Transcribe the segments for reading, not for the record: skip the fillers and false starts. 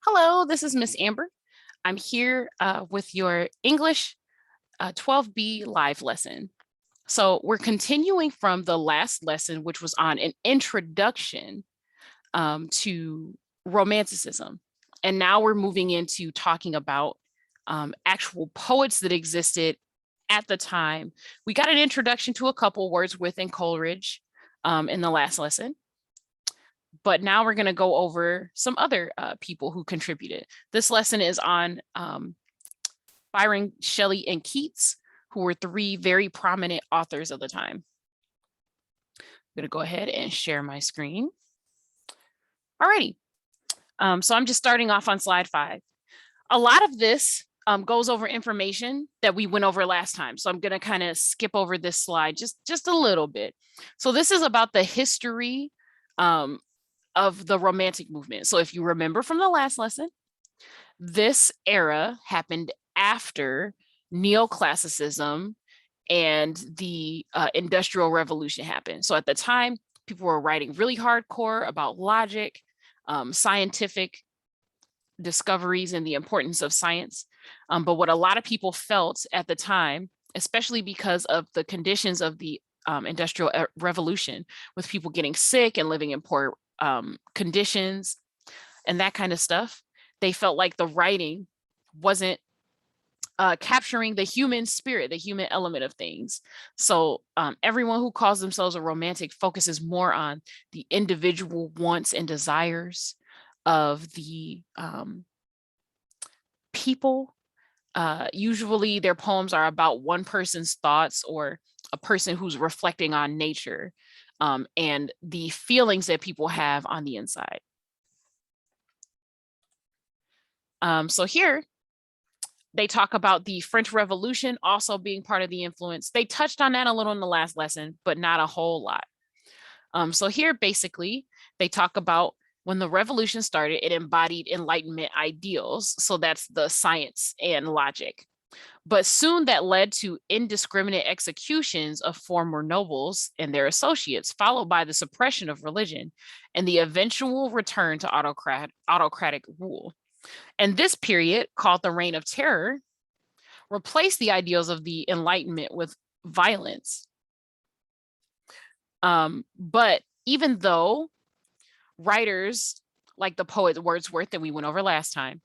Hello, this is Miss Amber. I'm here with your English 12B live lesson. So we're continuing from the last lesson, which was on an introduction to Romanticism. And now we're moving into talking about actual poets that existed at the time. We got an introduction to a couple, Wordsworth and Coleridge, in the last lesson. But now we're going to go over some other people who contributed. This lesson is on Byron, Shelley, and Keats, who were three very prominent authors of the time. I'm going to go ahead and share my screen. Alrighty. So I'm just starting off on slide 5. A lot of this goes over information that we went over last time. So I'm going to kind of skip over this slide just a little bit. So this is about the history of the Romantic movement. So if you remember from the last lesson, this era happened after neoclassicism and the Industrial Revolution happened. So at the time, people were writing really hardcore about logic, scientific discoveries, and the importance of science. But what a lot of people felt at the time, especially because of the conditions of the Industrial Revolution, with people getting sick and living in poor conditions and that kind of stuff, they felt like the writing wasn't capturing the human spirit, the human element of things. So everyone who calls themselves a romantic focuses more on the individual wants and desires of the people. Usually their poems are about one person's thoughts or a person who's reflecting on nature and the feelings that people have on the inside. So here, they talk about the French Revolution also being part of the influence. They touched on that a little in the last lesson, but not a whole lot. So here, basically, they talk about when the revolution started, it embodied Enlightenment ideals. So that's the science and logic. But soon that led to indiscriminate executions of former nobles and their associates, followed by the suppression of religion and the eventual return to autocratic rule. And this period, called the Reign of Terror, replaced the ideals of the Enlightenment with violence. But even though writers like the poet Wordsworth that we went over last time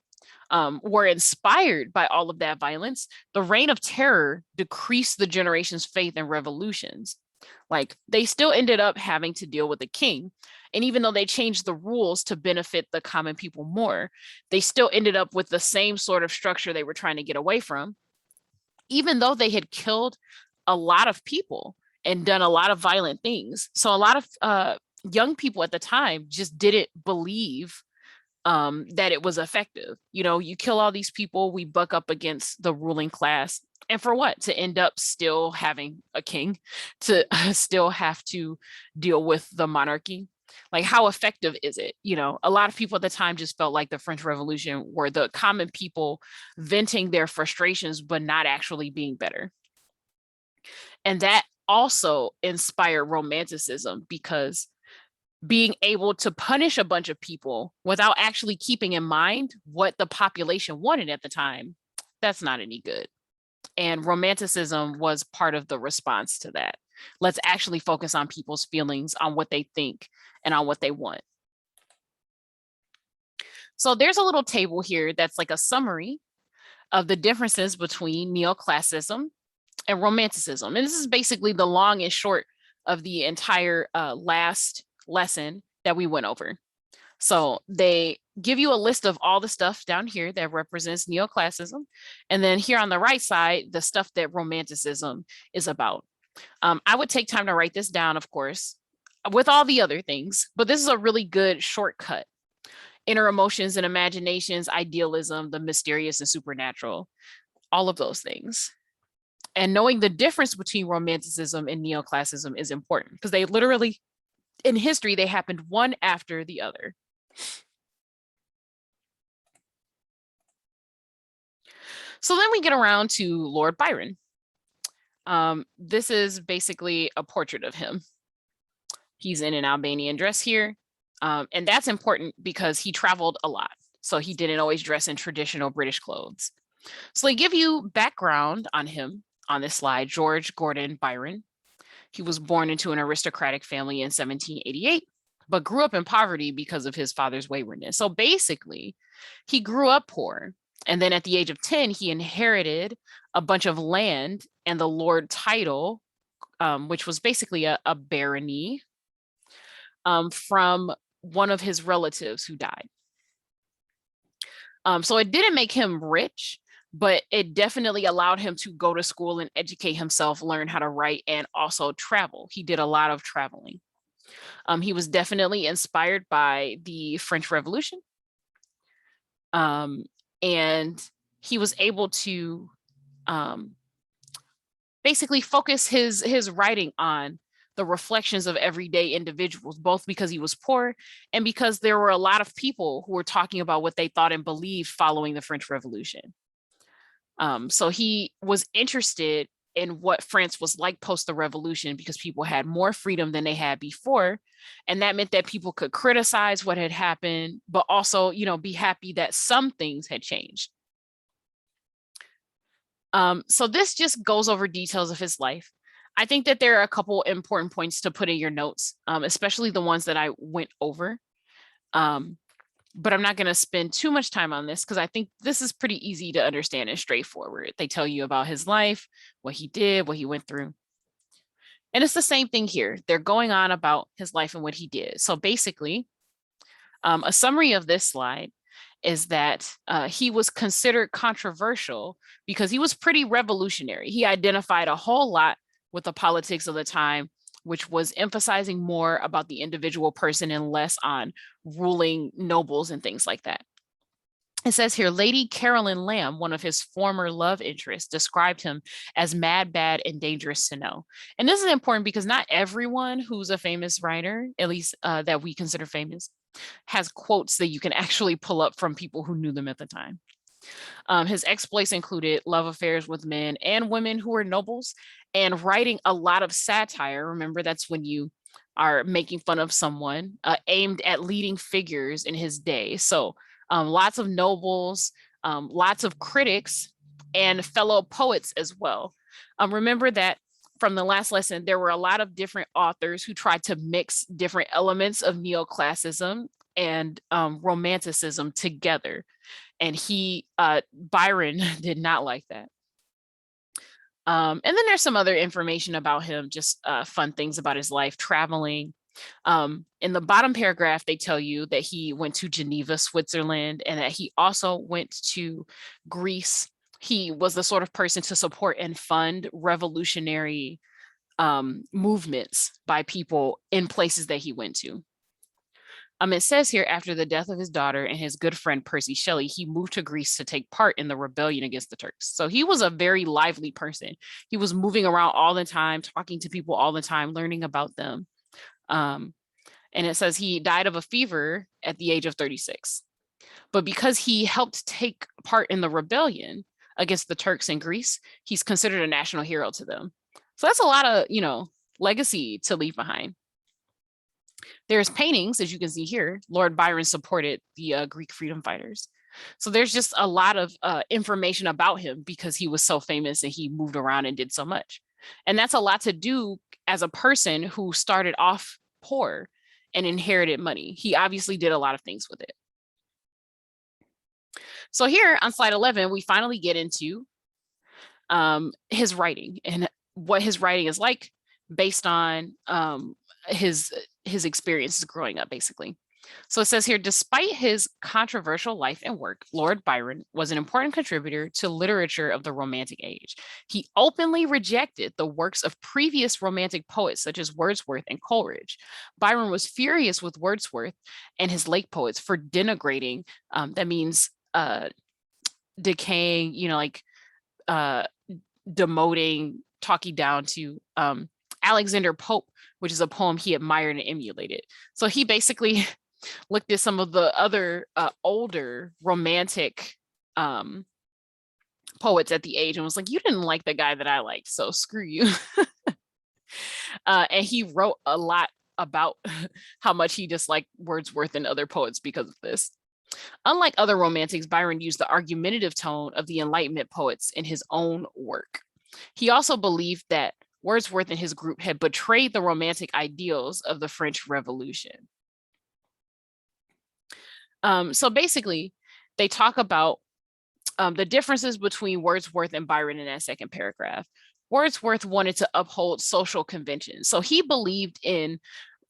were inspired by all of that violence, the Reign of Terror decreased the generation's faith in revolutions. Like, they still ended up having to deal with the king. And even though they changed the rules to benefit the common people more, they still ended up with the same sort of structure they were trying to get away from, even though they had killed a lot of people and done a lot of violent things. So a lot of young people at the time just didn't believe that it was effective. You know, you kill all these people, we buck up against the ruling class. And for what? To end up still having a king, to still have to deal with the monarchy. Like, how effective is it? You know, a lot of people at the time just felt like the French Revolution were the common people venting their frustrations, but not actually being better. And that also inspired Romanticism, because being able to punish a bunch of people without actually keeping in mind what the population wanted at the time, that's not any good. And Romanticism was part of the response to that. Let's actually focus on people's feelings, on what they think, and on what they want. So there's a little table here that's like a summary of the differences between neoclassicism and Romanticism. And this is basically the long and short of the entire last lesson that we went over. So they give you a list of all the stuff down here that represents neoclassicism. And then here on the right side, the stuff that Romanticism is about. I would take time to write this down, of course, with all the other things, but this is a really good shortcut. Inner emotions and imaginations, idealism, the mysterious and supernatural, all of those things. And knowing the difference between Romanticism and neoclassicism is important, because they literally, in history, they happened one after the other. So then we get around to Lord Byron. This is basically a portrait of him. He's in an Albanian dress here. And that's important because he traveled a lot. So he didn't always dress in traditional British clothes. So they give you background on him on this slide. George Gordon Byron. He was born into an aristocratic family in 1788, but grew up in poverty because of his father's waywardness. So basically, he grew up poor. And then at the age of 10, he inherited a bunch of land and the lord title, which was basically a barony, from one of his relatives who died. So it didn't make him rich, but it definitely allowed him to go to school and educate himself, learn how to write, and also travel. He did a lot of traveling. He was definitely inspired by the French Revolution. And he was able to basically focus his writing on the reflections of everyday individuals, both because he was poor and because there were a lot of people who were talking about what they thought and believed following the French Revolution. So he was interested in what France was like post the revolution because people had more freedom than they had before. And that meant that people could criticize what had happened, but also, be happy that some things had changed. So this just goes over details of his life. I think that there are a couple important points to put in your notes, especially the ones that I went over. But I'm not going to spend too much time on this because I think this is pretty easy to understand and straightforward. They tell you about his life, what he did, what he went through. And it's the same thing here. They're going on about his life and what he did. So basically, a summary of this slide is that he was considered controversial because he was pretty revolutionary. He identified a whole lot with the politics of the time, which was emphasizing more about the individual person and less on ruling nobles and things like that. It says here, Lady Caroline Lamb, one of his former love interests, described him as mad, bad, and dangerous to know. And this is important because not everyone who's a famous writer, at least that we consider famous, has quotes that you can actually pull up from people who knew them at the time. His exploits included love affairs with men and women who were nobles and writing a lot of satire. Remember, that's when you are making fun of someone, aimed at leading figures in his day. So lots of nobles, lots of critics, and fellow poets as well. Remember that from the last lesson, there were a lot of different authors who tried to mix different elements of neoclassicism and romanticism together. And Byron did not like that. And then there's some other information about him, just fun things about his life, traveling. In the bottom paragraph, they tell you that he went to Geneva, Switzerland, and that he also went to Greece. He was the sort of person to support and fund revolutionary movements by people in places that he went to. It says here, after the death of his daughter and his good friend Percy Shelley, he moved to Greece to take part in the rebellion against the Turks. So he was a very lively person. He was moving around all the time, talking to people all the time, learning about them. And it says he died of a fever at the age of 36. But because he helped take part in the rebellion against the Turks in Greece, he's considered a national hero to them. So that's a lot of, legacy to leave behind. There's paintings, as you can see here. Lord Byron supported the Greek freedom fighters. So there's just a lot of information about him because he was so famous and he moved around and did so much. And that's a lot to do as a person who started off poor and inherited money. He obviously did a lot of things with it. So here on slide 11, we finally get into his writing and what his writing is like based on his experiences growing up, basically. So it says here, despite his controversial life and work, Lord Byron was an important contributor to literature of the Romantic age. He openly rejected the works of previous Romantic poets such as Wordsworth and Coleridge. Byron was furious with Wordsworth and his late poets for denigrating, that means decaying, demoting, talking down to Alexander Pope, which is a poem he admired and emulated. So he basically looked at some of the other older Romantic poets at the age and was like, you didn't like the guy that I liked, so screw you. And he wrote a lot about how much he disliked Wordsworth and other poets because of this. Unlike other romantics, Byron used the argumentative tone of the Enlightenment poets in his own work. He also believed that Wordsworth and his group had betrayed the romantic ideals of the French Revolution. So basically, they talk about the differences between Wordsworth and Byron in that second paragraph. Wordsworth wanted to uphold social conventions. So he believed in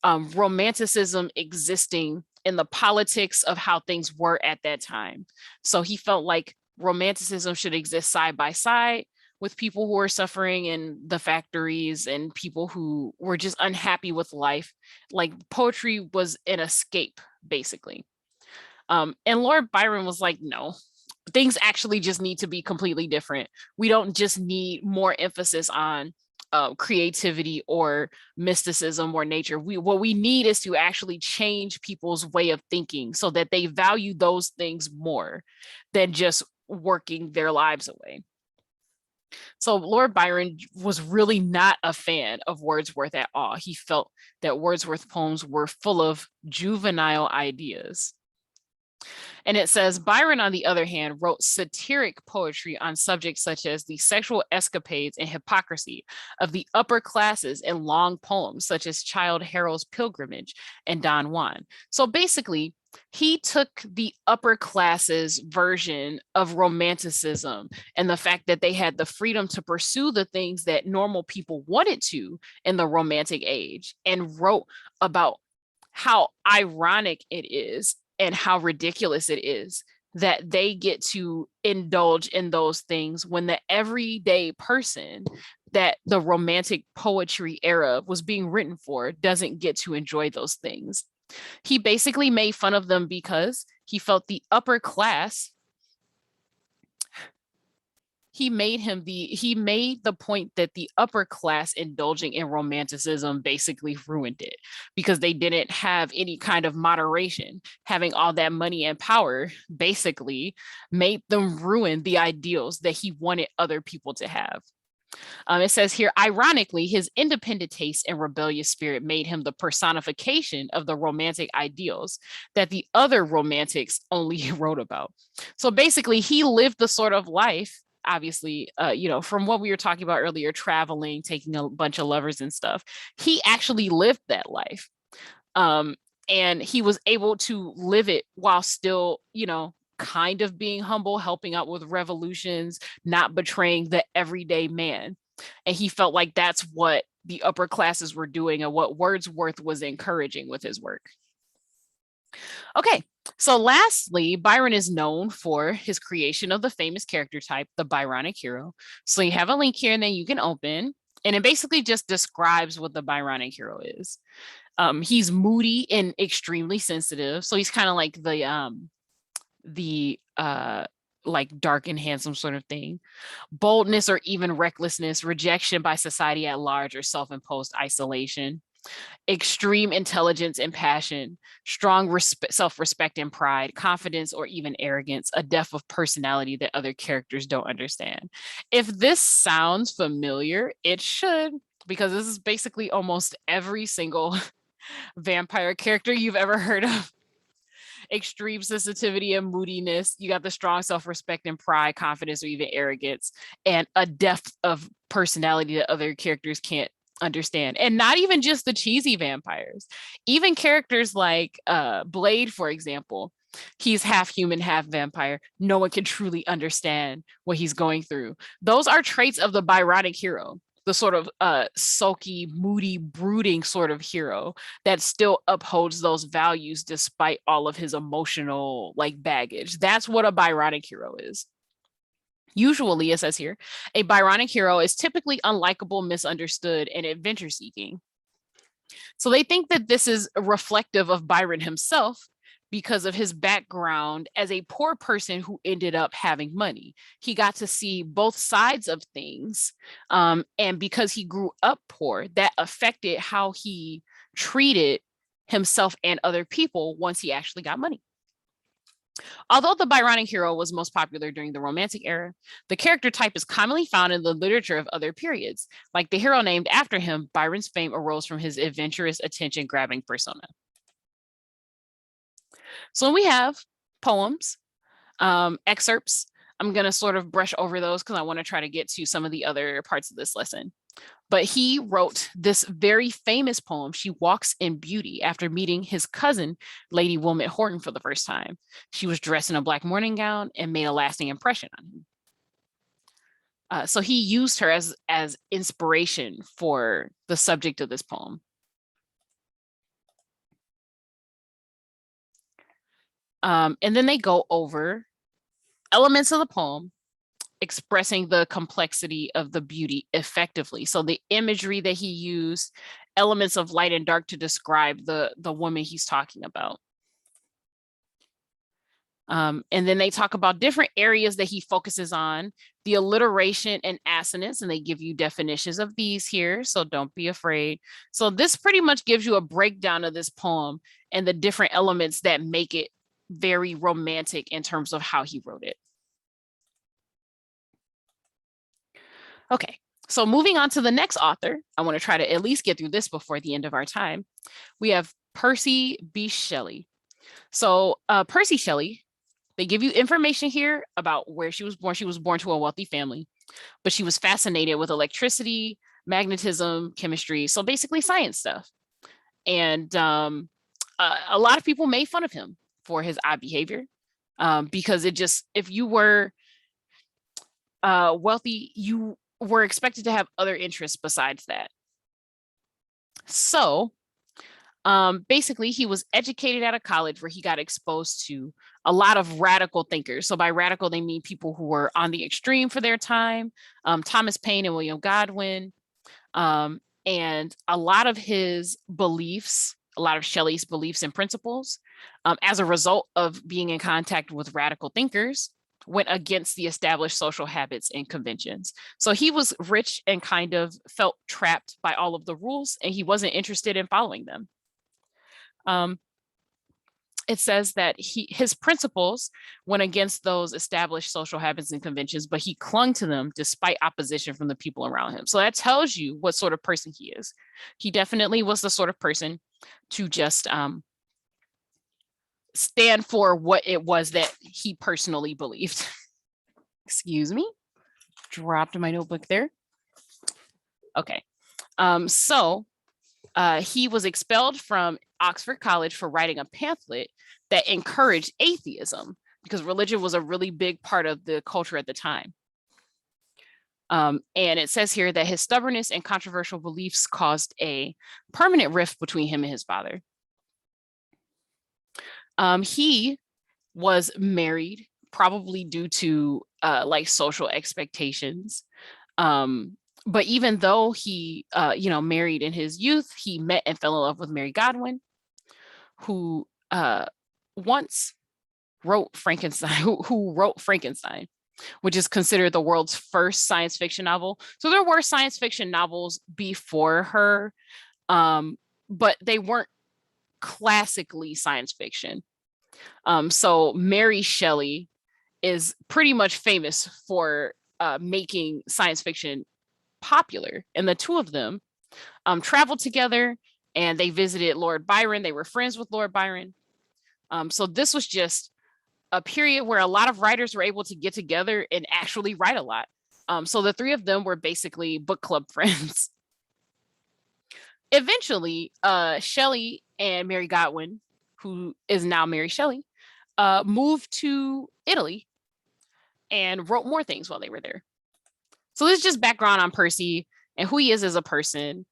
romanticism existing in the politics of how things were at that time. So he felt like romanticism should exist side by side with people who were suffering in the factories and people who were just unhappy with life. Like poetry was an escape, basically. And Lord Byron was like, no, things actually just need to be completely different. We don't just need more emphasis on creativity or mysticism or nature. What we need is to actually change people's way of thinking so that they value those things more than just working their lives away. So Lord Byron was really not a fan of Wordsworth at all. He felt that Wordsworth poems were full of juvenile ideas. And it says Byron, on the other hand, wrote satiric poetry on subjects such as the sexual escapades and hypocrisy of the upper classes in long poems such as Childe Harold's Pilgrimage and Don Juan. So basically, he took the upper classes version of romanticism and the fact that they had the freedom to pursue the things that normal people wanted to in the romantic age and wrote about how ironic it is and how ridiculous it is that they get to indulge in those things when the everyday person that the romantic poetry era was being written for doesn't get to enjoy those things. He basically made fun of them because he felt the upper class, he made the point that the upper class indulging in romanticism basically ruined it because they didn't have any kind of moderation. Having all that money and power basically made them ruin the ideals that he wanted other people to have. It says here, ironically, his independent taste and rebellious spirit made him the personification of the romantic ideals that the other romantics only wrote about. So basically, he lived the sort of life, obviously, from what we were talking about earlier, traveling, taking a bunch of lovers and stuff. He actually lived that life. And he was able to live it while still, kind of being humble, helping out with revolutions, not betraying the everyday man. And he felt like that's what the upper classes were doing and what Wordsworth was encouraging with his work. Okay, so lastly, Byron is known for his creation of the famous character type, the Byronic hero. So you have a link here and then you can open, and it basically just describes what the Byronic hero is. He's moody and extremely sensitive. So he's kind of like the like dark and handsome sort of thing. Boldness or even recklessness, rejection by society at large, or self-imposed isolation. Extreme intelligence and passion, strong self-respect and pride, confidence or even arrogance, a depth of personality that other characters don't understand. If this sounds familiar, it should, because this is basically almost every single vampire character you've ever heard of. Extreme sensitivity and moodiness. You got the strong self-respect and pride, confidence, or even arrogance, and a depth of personality that other characters can't understand. And not even just the cheesy vampires, even characters like Blade, for example. He's half human, half vampire. No one can truly understand what he's going through. Those are traits of the Byronic hero, the sort of sulky, moody, brooding sort of hero that still upholds those values despite all of his emotional baggage. That's what a Byronic hero is. Usually, it says here, a Byronic hero is typically unlikable, misunderstood, and adventure seeking. So they think that this is reflective of Byron himself because of his background as a poor person who ended up having money. He got to see both sides of things. And because he grew up poor, that affected how he treated himself and other people once he actually got money. Although the Byronic hero was most popular during the Romantic era, the character type is commonly found in the literature of other periods. Like the hero named after him, Byron's fame arose from his adventurous, attention-grabbing persona. So we have poems, excerpts. I'm going to sort of brush over those because I want to try to get to some of the other parts of this lesson. But he wrote this very famous poem, She Walks in Beauty, after meeting his cousin, Lady Wilmot Horton, for the first time. She was dressed in a black morning gown and made a lasting impression on him. So he used her as inspiration for the subject of this poem. And then they go over elements of the poem expressing the complexity of the beauty effectively. So the imagery that he used, elements of light and dark to describe the woman he's talking about. And then they talk about different areas that he focuses on, the alliteration and assonance, and they give you definitions of these here, so don't be afraid. So this pretty much gives you a breakdown of this poem and the different elements that make it very romantic in terms of how he wrote it. Okay, so moving on to the next author, I want to try to at least get through this before the end of our time. We have Percy B. Shelley. So Percy Shelley, they give you information here about where she was born. She was born to a wealthy family, but she was fascinated with electricity, magnetism, chemistry, so basically science stuff. And a lot of people made fun of him for his odd behavior because if you were wealthy, you were expected to have other interests besides that. So basically, he was educated at a college where he got exposed to a lot of radical thinkers. So by radical, they mean people who were on the extreme for their time, Thomas Paine and William Godwin. And a lot of his beliefs, a lot of Shelley's beliefs and principles, as a result of being in contact with radical thinkers, went against the established social habits and conventions. So he was rich and kind of felt trapped by all of the rules, and he wasn't interested in following them. It says that his principles went against those established social habits and conventions, but he clung to them despite opposition from the people around him. So that tells you what sort of person he is. He definitely was the sort of person to just stand for what it was that he personally believed. Excuse me, dropped my notebook there. Okay, so he was expelled from Oxford College for writing a pamphlet that encouraged atheism because religion was a really big part of the culture at the time. And it says here that his stubbornness and controversial beliefs caused a permanent rift between him and his father. He was married, probably due to like social expectations. But even though he, married in his youth, he met and fell in love with Mary Godwin, who once wrote Frankenstein, who wrote Frankenstein, which is considered the world's first science fiction novel. So there were science fiction novels before her, but they weren't classically science fiction. So Mary Shelley is pretty much famous for making science fiction popular. And the two of them traveled together and they visited Lord Byron. They were friends with Lord Byron. So this was just a period where a lot of writers were able to get together and actually write a lot. So the three of them were basically book club friends. Eventually, Shelley and Mary Godwin, who is now Mary Shelley, moved to Italy and wrote more things while they were there. So this is just background on Percy and who he is as a person,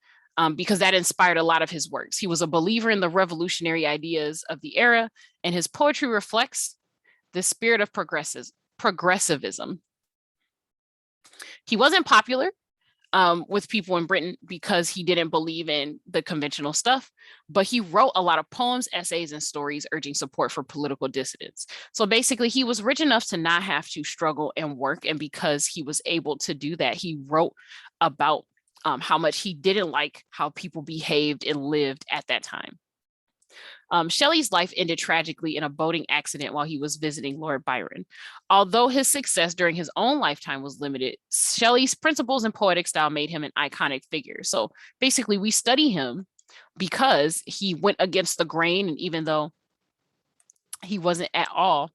because that inspired a lot of his works. He was a believer in the revolutionary ideas of the era, and his poetry reflects the spirit of progressivism. He wasn't popular with people in Britain because he didn't believe in the conventional stuff, but he wrote a lot of poems, essays, and stories urging support for political dissidents. So basically, he was rich enough to not have to struggle and work, and because he was able to do that, he wrote about how much he didn't like how people behaved and lived at that time. Shelley's life ended tragically in a boating accident while he was visiting Lord Byron. Although his success during his own lifetime was limited, Shelley's principles and poetic style made him an iconic figure. So basically, we study him because he went against the grain, and even though he wasn't at all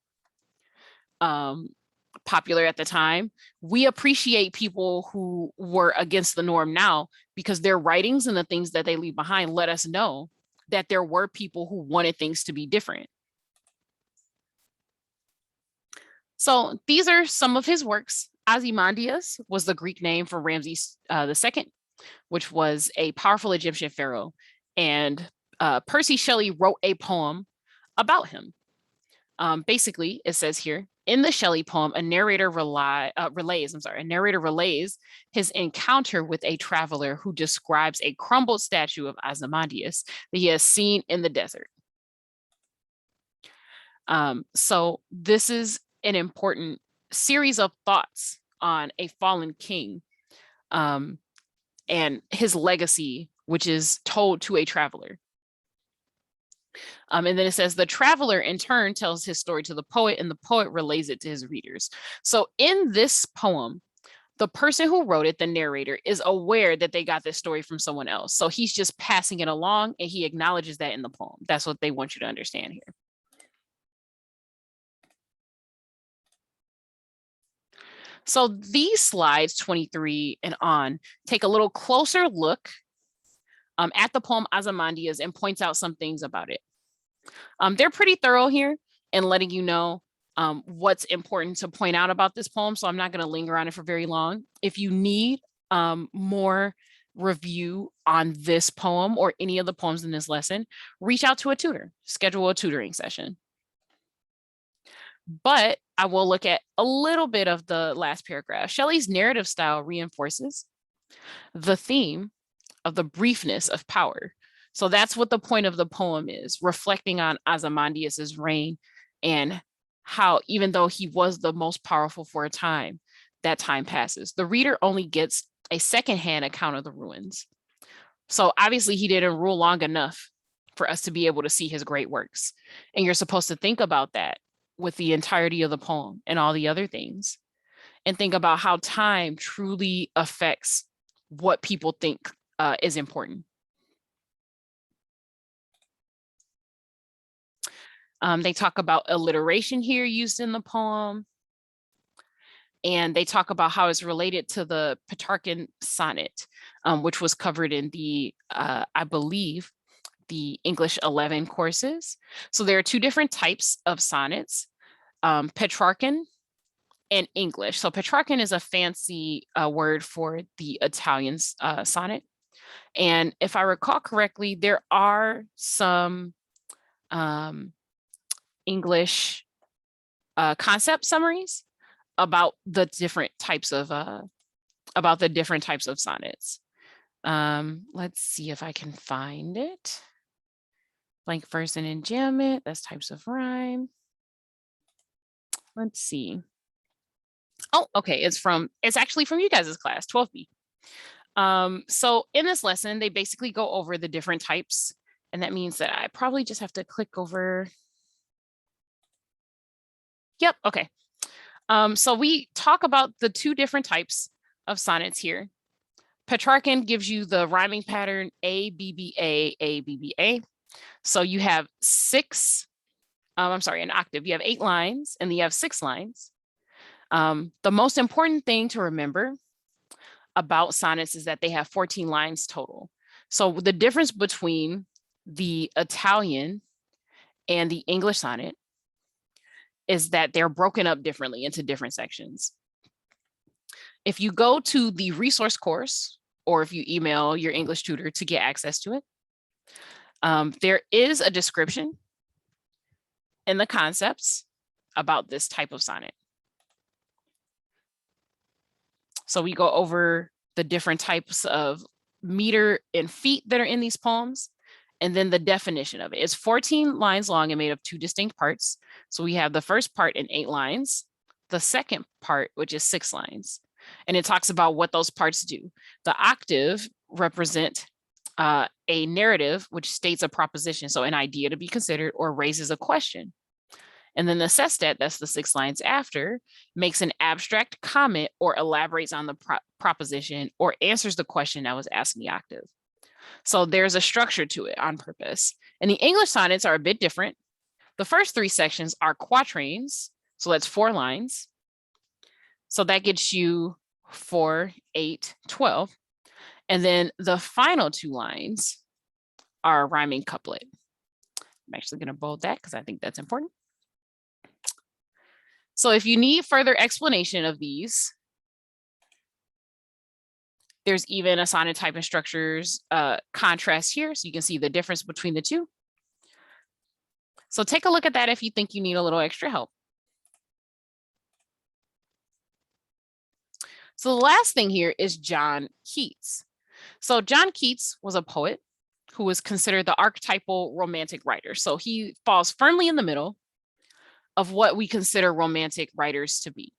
popular at the time. We appreciate people who were against the norm now because their writings and the things that they leave behind let us know that there were people who wanted things to be different. So these are some of his works. Ozymandias was the Greek name for Ramses II, which was a powerful Egyptian pharaoh. And Percy Shelley wrote a poem about him. Basically, it says here, in the Shelley poem, a narrator relays his encounter with a traveler who describes a crumbled statue of Ozymandias that he has seen in the desert. So this is an important series of thoughts on a fallen king and his legacy, which is told to a traveler. And then it says the traveler in turn tells his story to the poet and the poet relays it to his readers. So in this poem, the person who wrote it, the narrator, is aware that they got this story from someone else. So he's just passing it along and he acknowledges that in the poem. That's what they want you to understand here. So these slides, 23 and on, take a little closer look at the poem Ozymandias and points out some things about it. They're pretty thorough here in letting you know what's important to point out about this poem. So I'm not going to linger on it for very long. If you need more review on this poem or any of the poems in this lesson, reach out to a tutor, schedule a tutoring session. But I will look at a little bit of the last paragraph. Shelley's narrative style reinforces the theme of the briefness of power. So that's what the point of the poem is, reflecting on Ozymandias's reign and how, even though he was the most powerful for a time, that time passes. The reader only gets a secondhand account of the ruins. So obviously he didn't rule long enough for us to be able to see his great works. And you're supposed to think about that with the entirety of the poem and all the other things, and think about how time truly affects what people think is important. They talk about alliteration here used in the poem. And they talk about how it's related to the Petrarchan sonnet, which was covered in the, I believe, the English 11 courses. So there are two different types of sonnets, Petrarchan and English. So Petrarchan is a fancy word for the Italian sonnet. And if I recall correctly, there are some English concept summaries about the different types of sonnets. Let's see if I can find it. Blank verse and enjambment, that's types of rhyme. Let's see. Oh, okay, it's actually from you guys' class, 12B. So in this lesson, they basically go over the different types, and that means that I probably just have to click over. Yep, okay. So we talk about the two different types of sonnets here. Petrarchan gives you the rhyming pattern A, B, B, A, B, B, A. So you have an octave. You have 8 lines and you have 6 lines. The most important thing to remember about sonnets is that they have 14 lines total. So the difference between the Italian and the English sonnet is that they're broken up differently into different sections. If you go to the resource course, or if you email your English tutor to get access to it, there is a description in the concepts about this type of sonnet. So we go over the different types of meter and feet that are in these poems, and then the definition of it. It's 14 lines long and made of 2 distinct parts. So we have the first part in 8 lines, the second part, which is 6 lines. And it talks about what those parts do. The octave represent a narrative, which states a proposition, so an idea to be considered or raises a question. And then the sestet, that's the 6 lines after, makes an abstract comment or elaborates on the proposition or answers the question that was asked in the octave. So there's a structure to it on purpose. And the English sonnets are a bit different. The first 3 sections are quatrains, So that's 4 lines. So that gets you 4, 8, 12. And then the final 2 lines are a rhyming couplet. I'm actually going to bold that because I think that's important. So if you need further explanation of these, there's even a sonnet type and structures contrast here, so you can see the difference between the two. So take a look at that if you think you need a little extra help. So the last thing here is John Keats. So John Keats was a poet who was considered the archetypal romantic writer. So he falls firmly in the middle of what we consider romantic writers to be.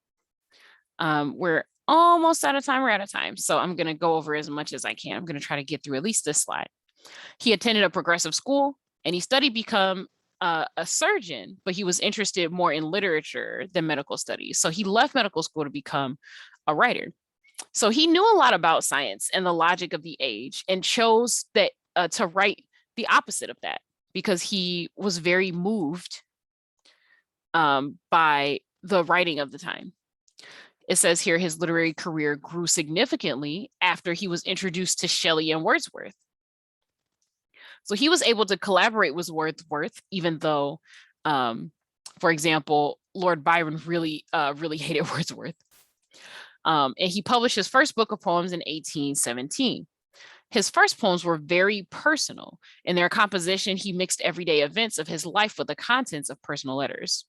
We're almost out of time. We're out of time. So I'm going to go over as much as I can. I'm going to try to get through at least this slide. He attended a progressive school and he studied become a surgeon, but he was interested more in literature than medical studies. So he left medical school to become a writer. So he knew a lot about science and the logic of the age and chose that to write the opposite of that because he was very moved by the writing of the time. It says here his literary career grew significantly after he was introduced to Shelley and Wordsworth. So he was able to collaborate with Wordsworth, even though, for example, Lord Byron really hated Wordsworth. And he published his first book of poems in 1817. His first poems were very personal. In their composition, he mixed everyday events of his life with the contents of personal letters.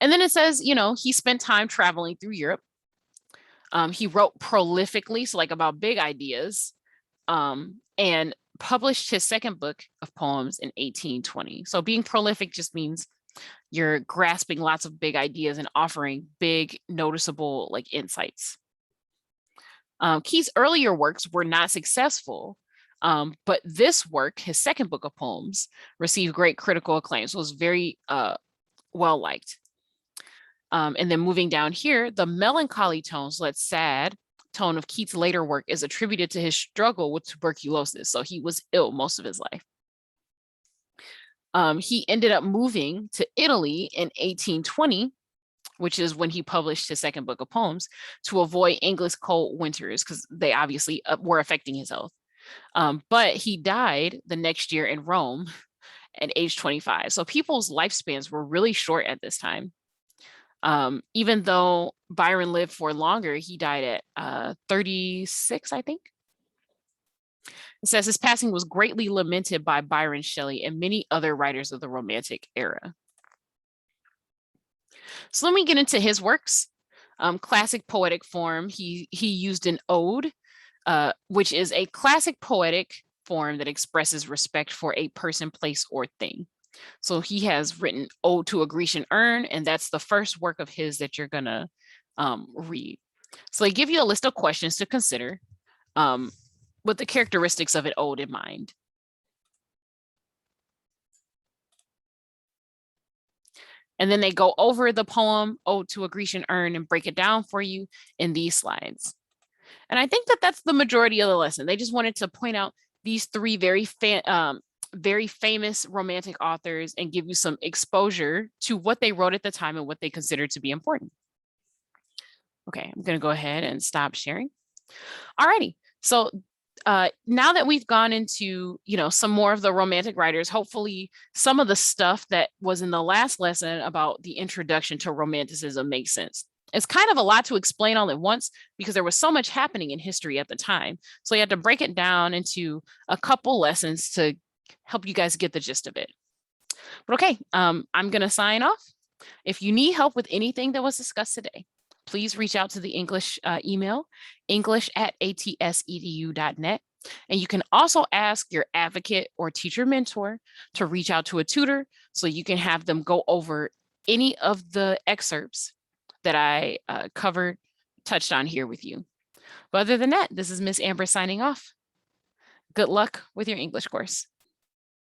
And then it says, you know, he spent time traveling through Europe. He wrote prolifically, so like about big ideas, and published his second book of poems in 1820. So being prolific just means you're grasping lots of big ideas and offering big, noticeable like insights. Keats' earlier works were not successful, but this work, his second book of poems, received great critical acclaim. So it was very well liked. And then moving down here, the melancholy tone, so that sad tone of Keats' later work is attributed to his struggle with tuberculosis. So he was ill most of his life. He ended up moving to Italy in 1820, which is when he published his second book of poems, to avoid English cold winters because they obviously were affecting his health. But he died the next year in Rome at age 25. So people's lifespans were really short at this time. Even though Byron lived for longer, he died at 36, I think. It says his passing was greatly lamented by Byron, Shelley, and many other writers of the Romantic era. So let me get into his works. Classic poetic form, he used an ode, which is a classic poetic form that expresses respect for a person, place, or thing. So he has written Ode to a Grecian Urn, and that's the first work of his that you're gonna read. So they give you a list of questions to consider with the characteristics of an ode in mind. And then they go over the poem Ode to a Grecian Urn and break it down for you in these slides. And I think that that's the majority of the lesson. They just wanted to point out these three very famous romantic authors and give you some exposure to what they wrote at the time and what they considered to be important. Okay, I'm going to go ahead and stop sharing. Alrighty, so now that we've gone into, you know, some more of the romantic writers, hopefully some of the stuff that was in the last lesson about the introduction to romanticism makes sense. It's kind of a lot to explain all at once because there was so much happening in history at the time. So you had to break it down into a couple lessons to help you guys get the gist of it. But okay, I'm going to sign off. If you need help with anything that was discussed today, please reach out to the English email, english@atsedu.net. And you can also ask your advocate or teacher mentor to reach out to a tutor so you can have them go over any of the excerpts that I touched on here with you. But other than that, this is Miss Amber signing off. Good luck with your English course.